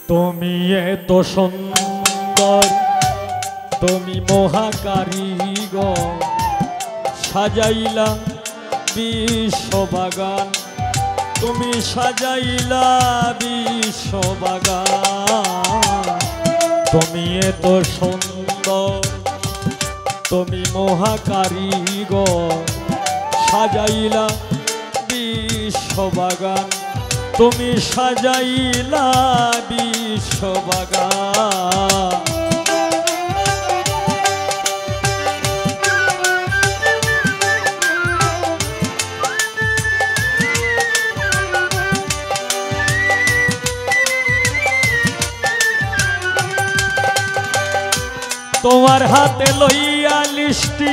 তুমি এত সুন্দর, তুমি মহাকারিগর, সাজাইলা বিশ্ববাগান, তুমি সাজাইলা বিশ্ববাগান। তুমি এত সুন্দর, তুমি মহাকারিগর, সাজাইলা বিশ্ববাগান, তুমি সাজাইলা বিশ্ববাগান। তোমার হাতে লইয়া লিষ্টি,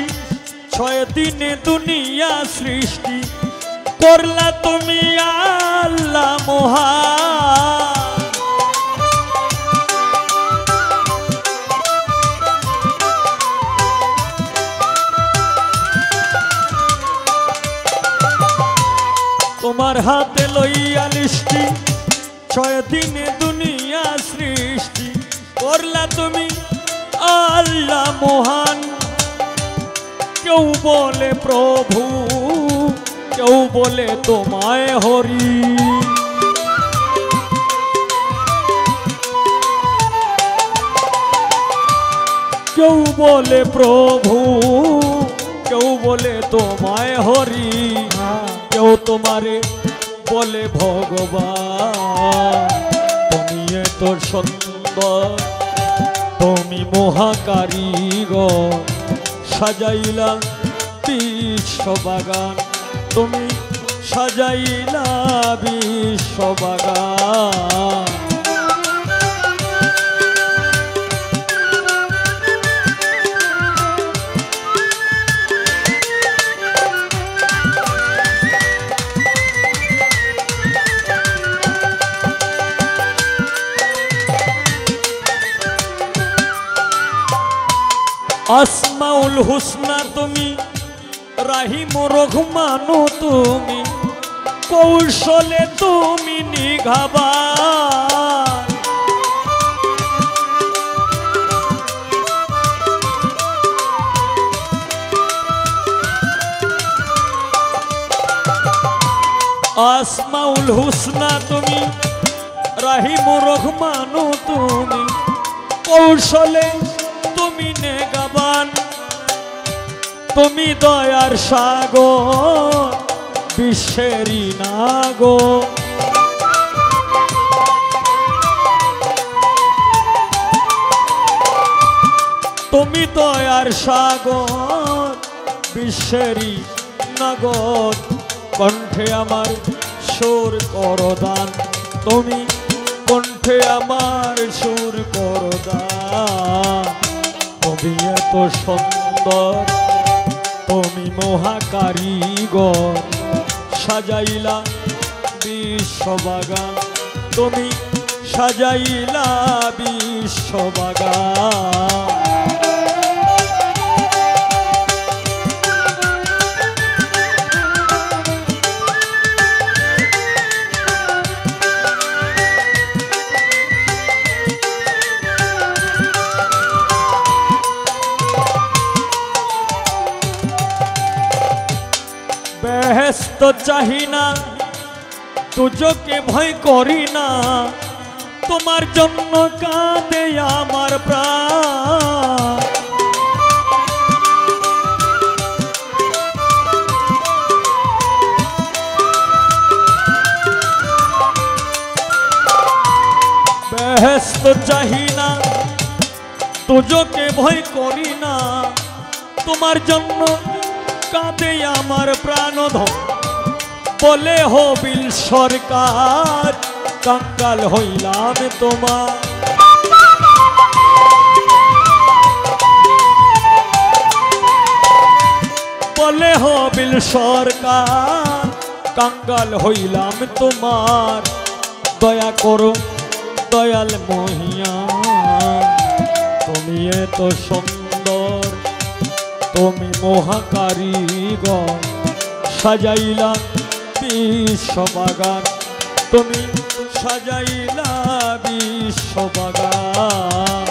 6 দিনে দুনিয়া সৃষ্টি করলা তুমি আল্লাহ মহান। তোমার হাতে লইয়া লিষ্টি, 6 দিনে দুনিয়া সৃষ্টি করলা তুমি আল্লাহ মহান। কেউ বলে প্রভু, কেউ বলে তোমায় হরি, কেউ বলে প্রভু, কেউ বলে তোমায় হরি, কেউ তোমারে বলে ভগবান। তুমি এত সুন্দর, তুমি মহাকারিগর, সাজাইলা বিশ্ববাগান, তুমি সাজাইলা বিশ্ববাগান। আসমাউল হুসনা তুমি, রাহিম রহমানু তুমি, কৌশলে তুমি নিঘাবান। আসমাউল হুসনা তুমি, রাহিম রহমানু তুমি, কৌশলে তুমি নেগাবান। তুমি দয়ার সাগর, বিশ্বেরই নাগর, তুমি দয়ার সাগর, বিশ্বেরই নাগর। কণ্ঠে আমার সুর করদান, তুমি কণ্ঠে আমার সুর করদান। তুমি এত সুন্দর, তুমি মহাকারিগর, সাজাইলা বিশ্ববাগান, তুমি সাজাইলা বিশ্ববাগান। বেহেশত চাহি না, দুজকে ভয় করি না, তোমার জন্য কাঁদে আমার প্রাণ। বেহেশত চাহি না, দুজকে ভয় করি না, তোমার জন্য কাঁদে আমার প্রাণধন। বলে হবিল সরকার, কাঙ্গাল হইলাম তোমার। বলে হবিল সরকার, কাঙ্গাল হইলাম তোমার। দয়া করো দয়াল মহিয়ান, তুমি এত সুন্দর, তুমি মহাকারিগর, সাজাইলা বিশ্ববাগান, তুমি সাজাইলা বিশ্ব বাগান।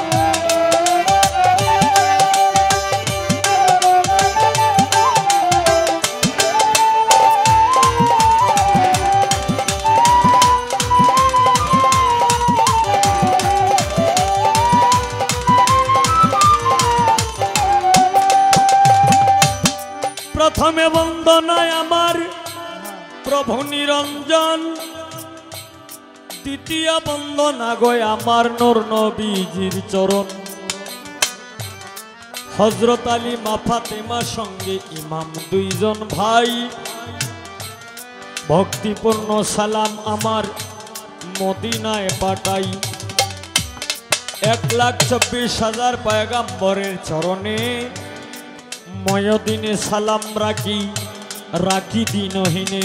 প্রথমে বন্দনায় আমার প্রভু নিরঞ্জন, দ্বিতীয় বন্দনা গয় আমার নূর নবীজির চরণ। হযরত আলী মা ফাতেমা সঙ্গে ইমাম দুইজন ভাই, ভক্তিপূর্ণ সালাম আমার মদিনায় পাঠাই। 1,24,000 পয়গম্বরের চরণে ময়দিনে সালাম রাখি, রাখি দিনহীনে।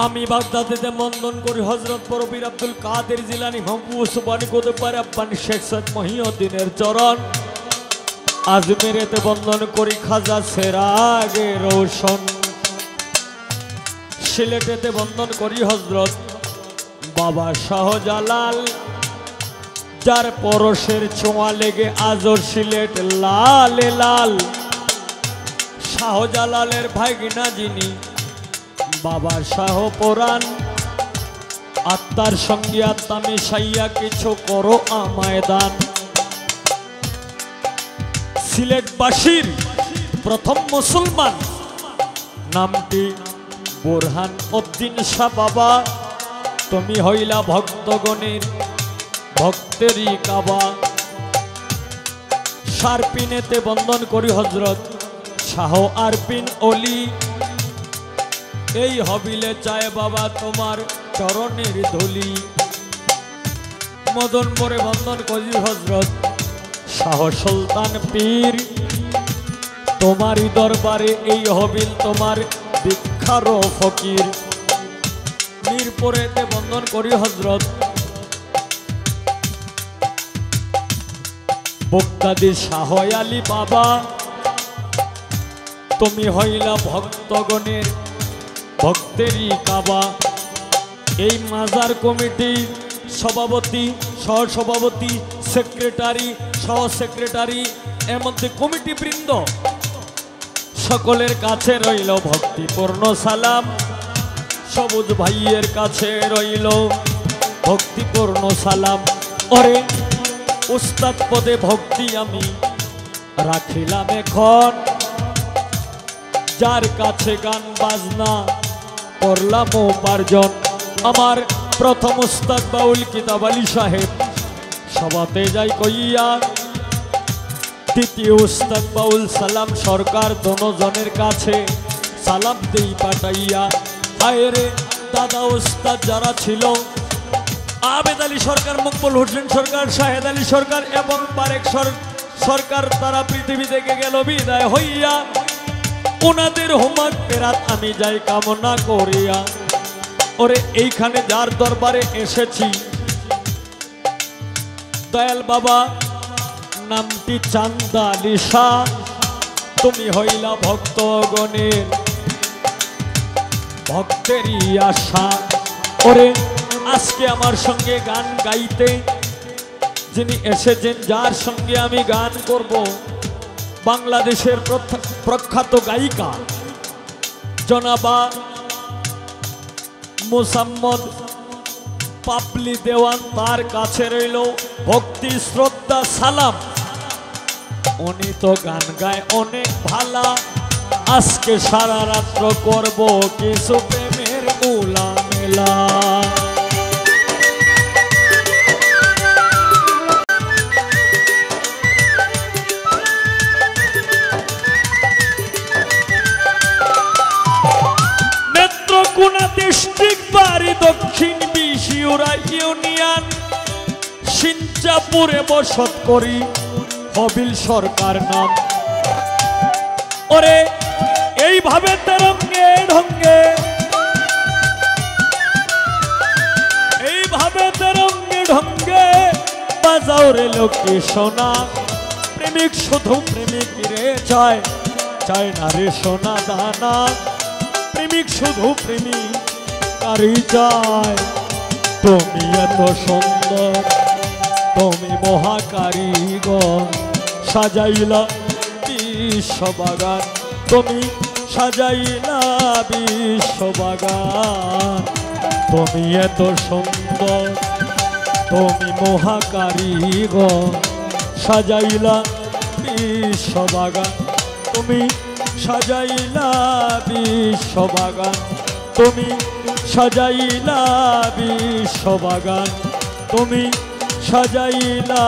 আমি বাগদাদেতে বন্দন করি হযরত পীর আব্দুল কাদের জিলানী, মাহবুব সুবহানী কোতবারে আব্বানী শেখ সৈয়দ মহিউদ্দিনের চরণ। আজমেরেতে বন্দন করি খাজা সেরাগে রোশন। সিলেটেতে বন্দন করি হযরত বাবা শাহজালাল, যার পরশের ছোঁয়া লেগে আজর সিলেট লাল লাল। শাহজালালের ভাগিনা যিনি বাবা শাহ পরাণ, আত্মার সঙ্গে আত্মা মিশাইয়া কিছু করো আমায় দান। সিলেটবাসীর প্রথম মুসলমান নামটি বোরহান উদ্দিন শাহ বাবা। তুমি হইলা ভক্তগণের ভক্তেরই কাবা। শারপিনেতে বন্দন করি হযরত শাহ আরপিন অলি, এই হবিলে চায় বাবা তোমার চরণের ধুলি। মদনপুরে বন্দন করি হযরত শাহ সুলতান পীর, তোমারই দরবারে এই হবিল তোমার বিখ্যাত ফকির। মিরপুরেতে বন্দন করি হযরত বগদাদি শাহ আলী বাবা। তুমি হইলা ভক্তগণের ভক্তেরই কাবা। এই মাজার কমিটির সভাপতি, সহসভাপতি, সেক্রেটারি, সহ সেক্রেটারি, এর মধ্যে কমিটি বৃন্দ সকলের কাছে রইল ভক্তিপূর্ণ সালাম। সবুজ ভাইয়ের কাছে রইল ভক্তিপূর্ণ সালাম। ওরে উস্তাদ পদে ভক্তি আমি রাখিলাম এখন, যার কাছে গান বাজনা করলাম উপার্জন। আমার প্রথম উস্তাদ বাউল কিতাব আলী সাহেব সভাতে যাই কইয়া, দ্বিতীয় উস্তাদ বাউল সালাম সরকার দোনোজনের কাছে সালাম দেই পাঠাইয়া। হায়রে দাদা উস্তাদ যারা ছিল, আবেদ আলী সরকার, মকবুল হোসেন সরকার, শাহেদ আলী সরকার এবং বারেক সরকার, তারা পৃথিবী থেকে গেল বিদায় হইয়া। ওনাদের হোমাক ফেরাত আমি যাই কামনা করিয়া। ওরে এইখানে যার দরবারে এসেছি দয়াল বাবা, নামটি চান্দা আলী শাহ। তুমি হইলা ভক্তগণের ভক্তেরই আশা। ওরে আজকে আমার সঙ্গে গান গাইতে যিনি এসেছেন, যার সঙ্গে আমি গান করব, বাংলাদেশের প্রখ্যাত গায়িকা জনাবা মোসাম্মদ পাপলি দেওয়ান। তার কাছে রইল ভক্তি শ্রদ্ধা সালাম। উনি তো গান গায় অনেক ভালা। আজকে সারা রাত্র করব কিছু প্রেমের উলা মেলা। নেত্রকোনা ডিস্ট্রিক্ট বাড়ি দক্ষিণ বিশিউরা ইউনিয়ন, সিঞ্চাপুরে বসত করি, হবিল সরকার নাম। ওরে এইভাবে তেরঙ্গে ঢঙ্গে, এইভাবে তেরঙ্গে ঢঙ্গে বাজাও রে লোকে সোনা। প্রেমিক শুধু প্রেমিক রে চায়, চায় না রে সোনা দানা। প্রেমিক শুধু প্রেমিক কারি চায়, তুমি এত সুন্দর, তুমি মহাকারিগর, সাজাইলা বিশ্ববাগান, তুমি সাজাইলা বিশ্ববাগান। তুমি এত সুন্দর, তুমি মহাকারিগর, সাজাইলা বিশ্ববাগান, তুমি সাজাইলা বিশ্ববাগান, তুমি সাজাইলা বিশ্ববাগান, তুমি সাজাইলা